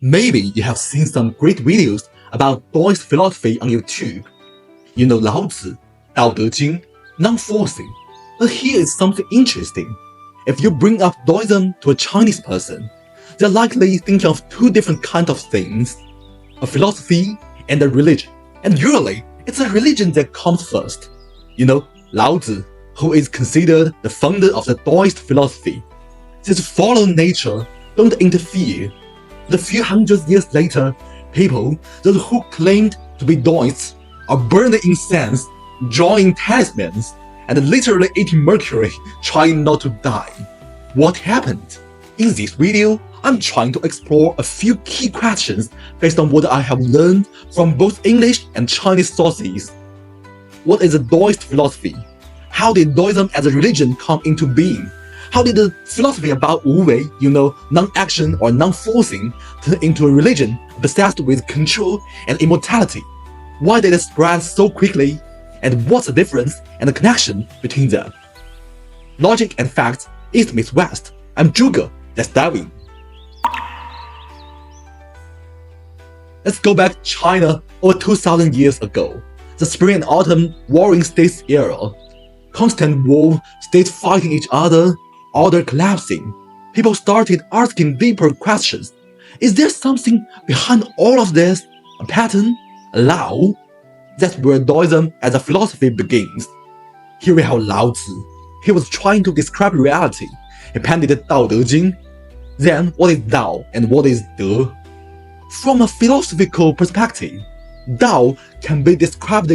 Maybe you have seen some great videos about Daoist philosophy on YouTube. You know Laozi, Dao non-forcing. But here is something interesting. If you bring up Daoism to a Chinese person, they're likely thinking of two different kinds of things: a philosophy and a religion. And usually, it's a religion that comes first. You know, Laozi, who is considered the founder of the Daoist philosophy, says follow nature, don't interfere. But a few hundred years later, people, those who claimed to be Daoists, are burning incense, drawing talismans, and literally eating mercury, trying not to die. What happened? In this video, I'm trying to explore a few key questions based on what I have learned from both English and Chinese sources. What is a Daoist philosophy? How did Daoism as a religion come into being? How did the philosophy about Wu-wei, non-action or non-forcing, turn into a religion obsessed with control and immortality? Why did it spread so quickly? And what's the difference and the connection between them? Logic and facts, East meets West. I'm Zhuge, let's dive in. Let's go back to China over 2,000 years ago, the Spring and Autumn Warring States era. Constant war, states fighting each other, order collapsing. People started asking deeper questions. Is there something behind all of this? A pattern? A law? That's where Daoism as a philosophy begins. Here we have Laozi. He was trying to describe reality. He penned the Daoism. Then, what is Dao and what is De? From a philosophical perspective, Dao can be described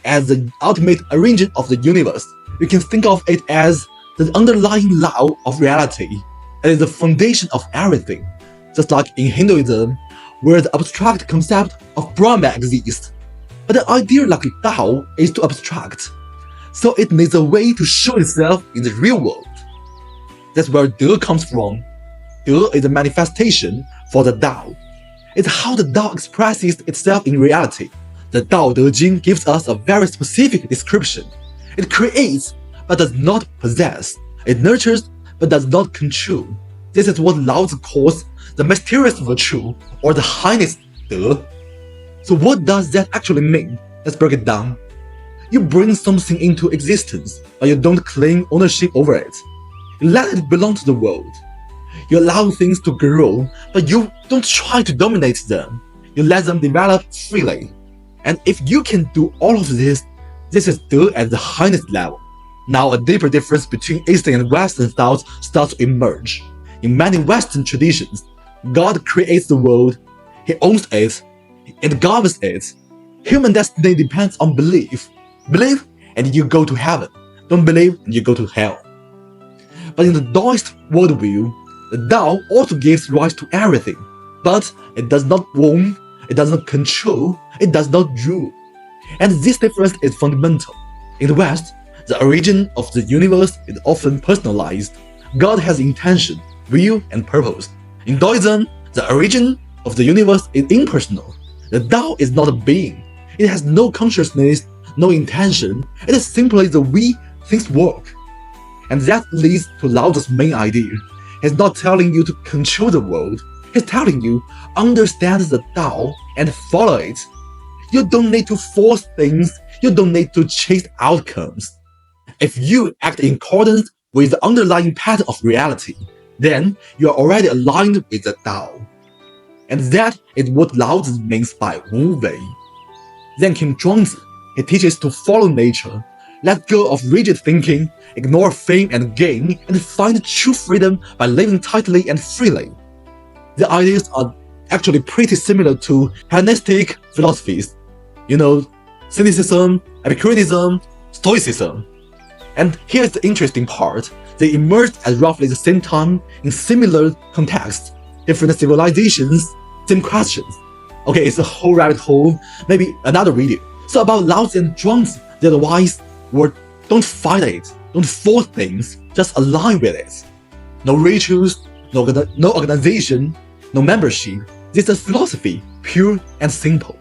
as the ultimate arrangement of the universe. You can think of it as the underlying law of reality. It is the foundation of everything, just like in Hinduism, where the abstract concept of Brahma exists. But the idea like Dao is too abstract, so it needs a way to show itself in the real world. That's where De comes from. De is a manifestation for the Dao. It's how the Dao expresses itself in reality. The Dao De Jing gives us a very specific description. It creates, but does not possess. It nurtures, but does not control. This is what Laozi calls the mysterious virtue, or the highness De. So what does that actually mean? Let's break it down. You bring something into existence, but you don't claim ownership over it. You let it belong to the world. You allow things to grow, but you don't try to dominate them. You let them develop freely. And if you can do all of this, this is De at the highest level. Now a deeper difference between Eastern and Western thoughts starts to emerge. In many Western traditions, God creates the world, He owns it, and governs it. Human destiny depends on belief. Believe and you go to heaven. Don't believe and you go to hell. But in the Daoist worldview, the Dao also gives rise to everything, but it does not own, it does not control, it does not rule. And this difference is fundamental. In the West, the origin of the universe is often personalized. God has intention, will, and purpose. In Daoism, the origin of the universe is impersonal. The Dao is not a being. It has no consciousness, no intention. It is simply the way things work. And that leads to Laozi's main idea. He's not telling you to control the world. He's telling you, understand the Dao and follow it. You don't need to force things. You don't need to chase outcomes. If you act in accordance with the underlying pattern of reality, then you are already aligned with the Dao. And that is what Laozi means by Wu-wei. Then came Zhuangzi. He teaches to follow nature, let go of rigid thinking, ignore fame and gain, and find true freedom by living tightly and freely. The ideas are actually pretty similar to Hellenistic philosophies. Cynicism, Epicureanism, Stoicism. And here's the interesting part. They emerged at roughly the same time in similar contexts, different civilizations, same questions. Okay, it's a whole rabbit hole, maybe another video. So about Laozi and Zhuangzi, their advice were don't fight it, don't force things, just align with it. No rituals, no organization, no membership. This is philosophy, pure and simple.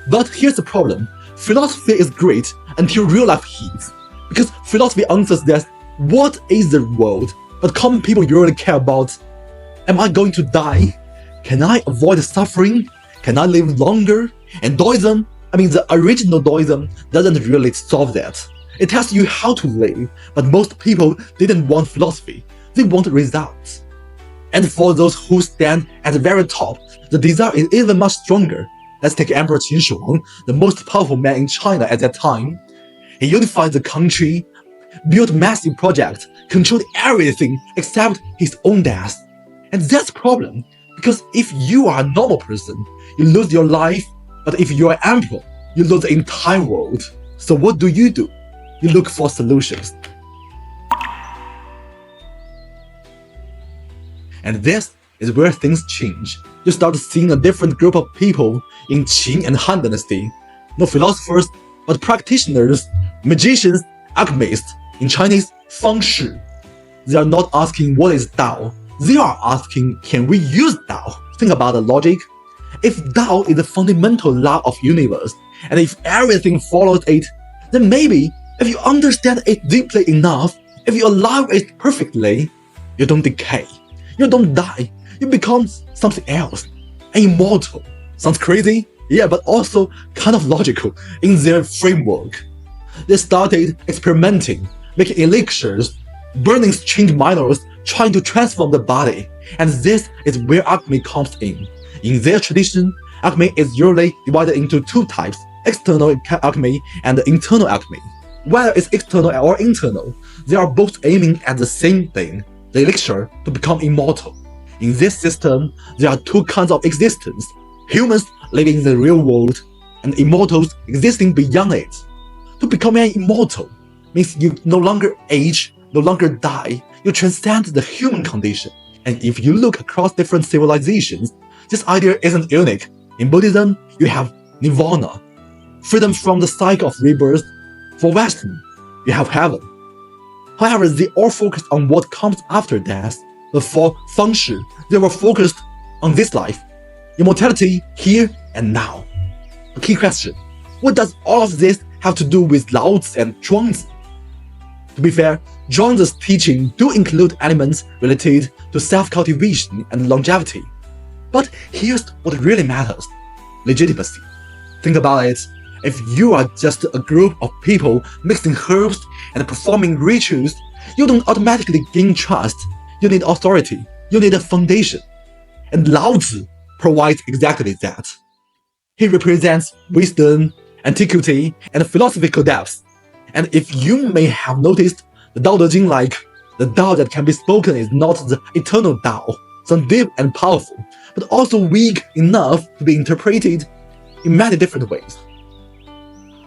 But here's the problem. Philosophy is great until real life hits. Because philosophy answers that what is the world, but common people usually care about Am I going to die? Can I avoid suffering? Can I live longer? And Daoism, the original Daoism, doesn't really solve that. It tells you how to live, but most people didn't want philosophy. They want results. And for those who stand at the very top, the desire is even much stronger. Let's take Emperor Qin Shi Huang, the most powerful man in China at that time. He unified the country, built massive projects, controlled everything except his own death. And that's a problem, because if you are a normal person, you lose your life, but if you are emperor, you lose the entire world. So what do? You look for solutions. And this is where things change. You start seeing a different group of people in Qin and Han dynasty. No philosophers, but practitioners, magicians, alchemists, in Chinese, feng shui. They are not asking what is Dao. They are asking, can we use Dao? Think about the logic. If Dao is the fundamental law of universe, and if everything follows it, then maybe if you understand it deeply enough, if you allow it perfectly, you don't decay. You don't die. You become something else. Immortal. Sounds crazy? Yeah, but also kind of logical in their framework. They started experimenting, making elixirs, burning strange minerals, trying to transform the body. And this is where alchemy comes in. In their tradition, alchemy is usually divided into two types, external alchemy and internal alchemy. Whether it's external or internal, they are both aiming at the same thing, the elixir to become immortal. In this system, there are two kinds of existence, humans living in the real world, and immortals existing beyond it. To become an immortal means you no longer age, no longer die, you transcend the human condition. And if you look across different civilizations, this idea isn't unique. In Buddhism, you have nirvana, freedom from the cycle of rebirth. For Western, you have heaven. However, they all focused on what comes after death. But for feng shui, they were focused on this life, immortality here and now. A key question: what does all of this have to do with Laozi and Zhuangzi? To be fair, Zhuangzi's teaching do include elements related to self-cultivation and longevity. But here's what really matters: legitimacy. Think about it. If you are just a group of people mixing herbs and performing rituals, you don't automatically gain trust. You need authority. You need a foundation. And Laozi provides exactly that. He represents wisdom, antiquity, and philosophical depth. And if you may have noticed, the Dao De Jing, like the Dao that can be spoken, is not the eternal Dao, so deep and powerful, but also weak enough to be interpreted in many different ways.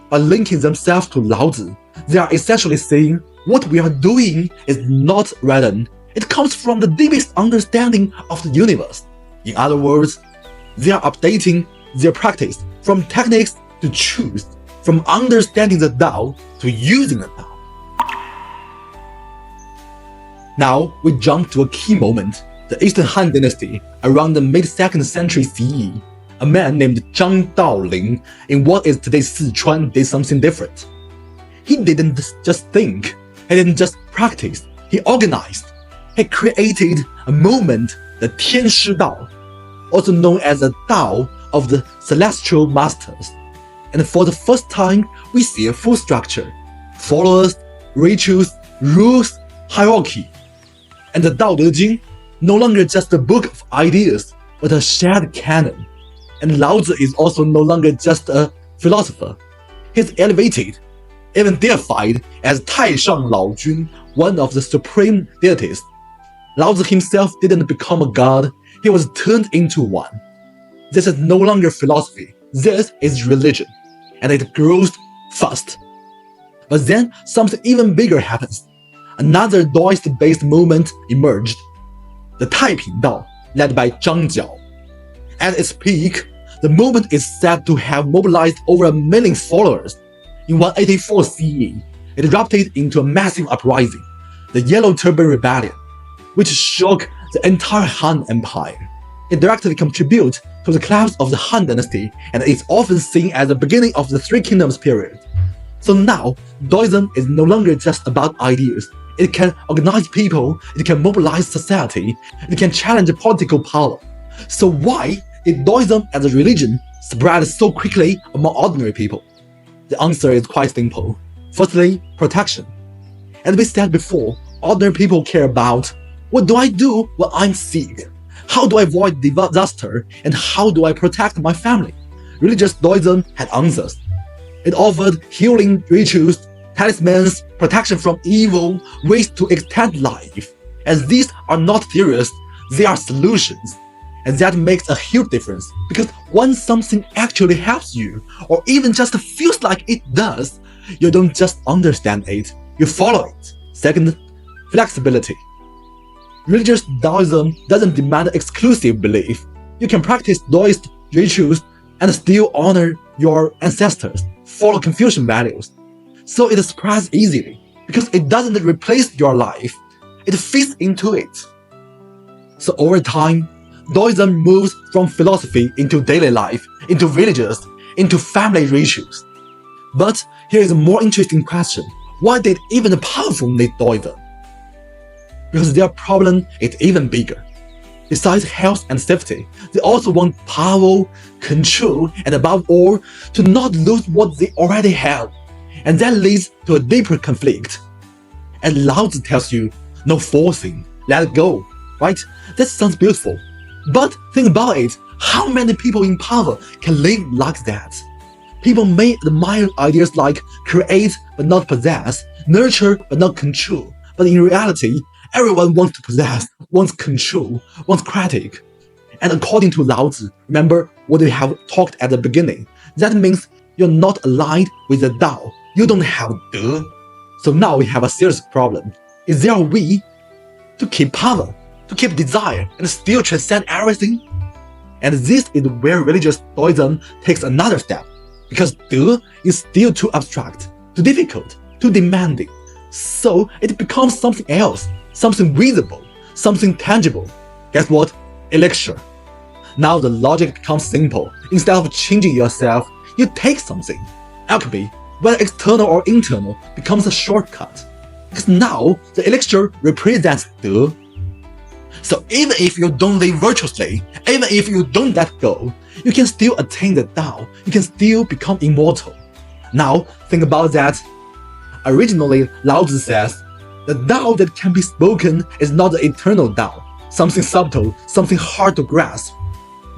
By linking themselves to Laozi, they are essentially saying what we are doing is not random. It comes from the deepest understanding of the universe. In other words, they are updating their practice from techniques to truth, from understanding the Dao to using the Dao. Now we jump to a key moment, the Eastern Han Dynasty around the mid-2nd century CE. A man named Zhang Daoling in what is today's Sichuan did something different. He didn't just think, he didn't just practice, he organized. He created a movement, the Tianshi Dao, also known as the Dao of the Celestial Masters. And for the first time, we see a full structure, followers, rituals, rules, hierarchy. And the Dao De Jing, no longer just a book of ideas, but a shared canon. And Laozi is also no longer just a philosopher. He's elevated, even deified as Taishang Laojun, one of the supreme deities. Laozi himself didn't become a god, he was turned into one. This is no longer philosophy, this is religion, and it grows fast. But then something even bigger happens. Another Daoist-based movement emerged, the Taiping Dao, led by Zhang Jiao. At its peak, the movement is said to have mobilized over 1 million followers. In 184 CE, it erupted into a massive uprising, the Yellow Turban Rebellion, which shook the entire Han Empire. It directly contributes to the collapse of the Han Dynasty and is often seen as the beginning of the Three Kingdoms period. So now, Daoism is no longer just about ideas, It can organize people, it can mobilize society, it can challenge political power. So why did Daoism as a religion spread so quickly among ordinary people? The answer is quite simple. Firstly, protection. As we said before, ordinary people care about what do I do when I'm sick? How do I avoid disaster? And how do I protect my family? Religious Daoism had answers. It offered healing rituals, talismans, protection from evil, ways to extend life. And these are not theories, they are solutions. And that makes a huge difference, because when something actually helps you, or even just feels like it does, you don't just understand it, you follow it. Second, flexibility. Religious Daoism doesn't demand exclusive belief. You can practice Daoist rituals and still honor your ancestors, follow Confucian values. So it spreads easily, because it doesn't replace your life, it fits into it. So over time, Daoism moves from philosophy into daily life, into villages, into family rituals. But here is a more interesting question. Why did even the powerful need Daoism? Because their problem is even bigger. Besides health and safety, they also want power, control, and above all, to not lose what they already have. And that leads to a deeper conflict. And Laozi tells you, no forcing, let it go, right? That sounds beautiful. But think about it, how many people in power can live like that? People may admire ideas like create but not possess, nurture but not control. But in reality, everyone wants to possess, wants control, wants critique. And according to Laozi, remember what we have talked at the beginning, that means you're not aligned with the Dao. You don't have De. So now we have a serious problem. Is there a way to keep power, to keep desire, and still transcend everything? And this is where religious Daoism takes another step, because De is still too abstract, too difficult, too demanding. So it becomes something else, something visible, something tangible. Guess what? Elixir. Now the logic becomes simple. Instead of changing yourself, you take something. Alchemy, whether external or internal, becomes a shortcut. Because now the elixir represents De. So even if you don't live virtuously, even if you don't let go, you can still attain the Tao, you can still become immortal. Now think about that. Originally, Laozi says, the Tao that can be spoken is not the eternal Tao, something subtle, something hard to grasp.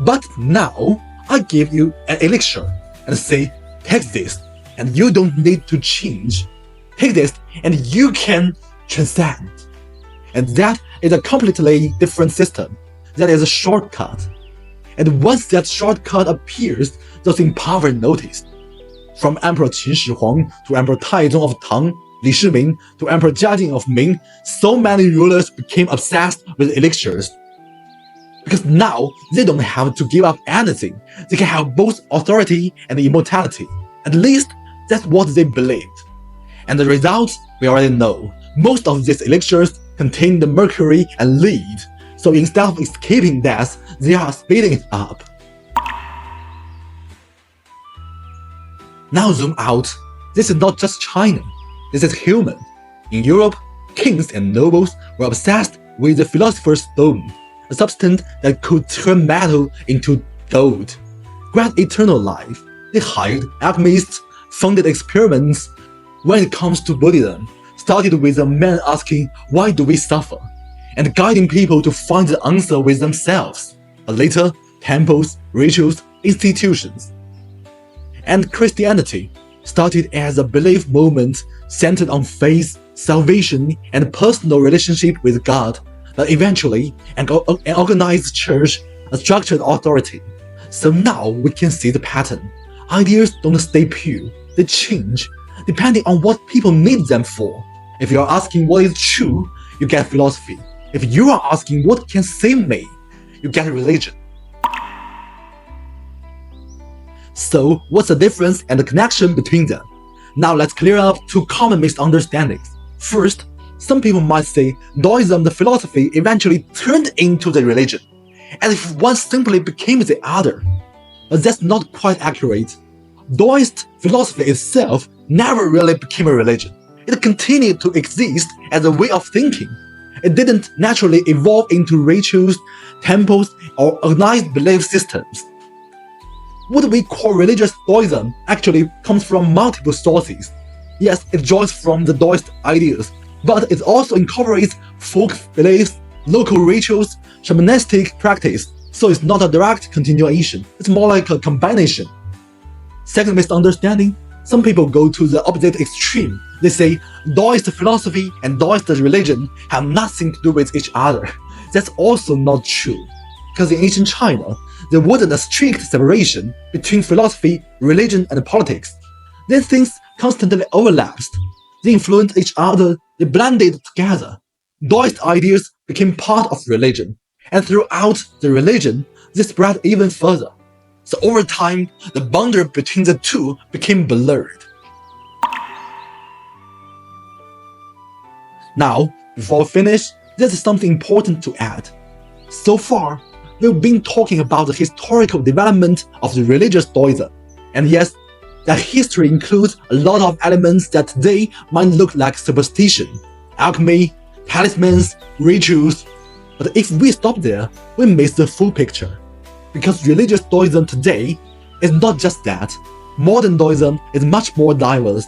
But now, I give you an elixir and say, take this, and you don't need to change. Take this, and you can transcend. And that is a completely different system. That is a shortcut. And once that shortcut appears, those in power notice. From Emperor Qin Shi Huang to Emperor Taizong of Tang, Li Shiming to Emperor Jiajing of Ming, so many rulers became obsessed with elixirs. Because now they don't have to give up anything. They can have both authority and immortality. At least that's what they believed. And the results we already know. Most of these elixirs contain the mercury and lead. So instead of escaping death, they are speeding it up. Now zoom out. This is not just China. This is human. In Europe, kings and nobles were obsessed with the philosopher's stone, a substance that could turn metal into gold, grant eternal life. They hired alchemists, funded experiments. When it comes to Buddhism, started with a man asking, why do we suffer? And guiding people to find the answer with themselves. But later, temples, rituals, institutions. And Christianity started as a belief movement centered on faith, salvation, and personal relationship with God, but eventually an organized church, a structured authority. So now we can see the pattern. Ideas don't stay pure, they change, depending on what people need them for. If you are asking what is true, you get philosophy. If you are asking what can save me, you get religion. So what's the difference and the connection between them? Now let's clear up two common misunderstandings. First, some people might say Daoism, the philosophy, eventually turned into the religion, as if one simply became the other. But that's not quite accurate. Daoist philosophy itself never really became a religion. It continued to exist as a way of thinking. It didn't naturally evolve into rituals, temples, or organized belief systems. What we call religious Daoism actually comes from multiple sources. Yes, it draws from the Daoist ideas, but it also incorporates folk beliefs, local rituals, shamanistic practice, so it's not a direct continuation, it's more like a combination. Second misunderstanding, some people go to the opposite extreme. They say Daoist philosophy and Daoist religion have nothing to do with each other. That's also not true, because in ancient China, there wasn't a strict separation between philosophy, religion, and politics. These things constantly overlapped. They influenced each other, they blended together. Daoist ideas became part of religion, and throughout the religion, they spread even further. So over time, the boundary between the two became blurred. Now, before we finish, there's something important to add. So far, we've been talking about the historical development of the religious Daoism. And yes, that history includes a lot of elements that today might look like superstition, alchemy, talismans, rituals. But if we stop there, we miss the full picture. Because religious Daoism today is not just that. Modern Daoism is much more diverse.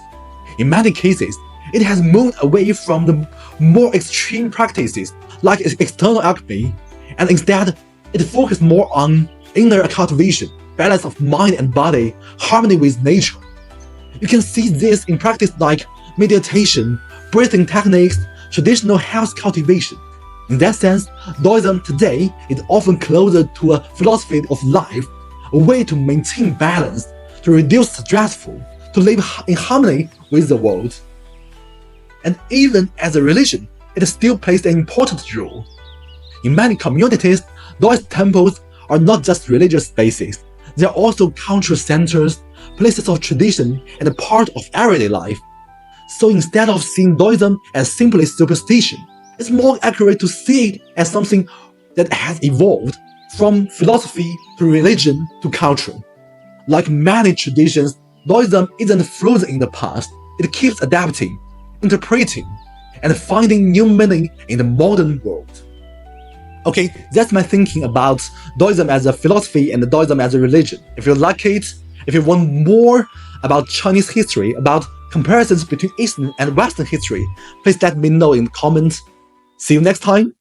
In many cases, it has moved away from the more extreme practices like external alchemy, and instead, it focused more on inner cultivation, balance of mind and body, harmony with nature. You can see this in practice like meditation, breathing techniques, traditional health cultivation. In that sense, Daoism today is often closer to a philosophy of life, a way to maintain balance, to reduce stressful, to live in harmony with the world. And even as a religion, it still plays an important role. In many communities, Daoist temples are not just religious spaces, they are also cultural centers, places of tradition, and a part of everyday life. So instead of seeing Daoism as simply superstition, it's more accurate to see it as something that has evolved from philosophy to religion to culture. Like many traditions, Daoism isn't frozen in the past, it keeps adapting, interpreting, and finding new meaning in the modern world. Okay, that's my thinking about Daoism as a philosophy and Daoism as a religion. If you like it, if you want more about Chinese history, about comparisons between Eastern and Western history, please let me know in the comments. See you next time.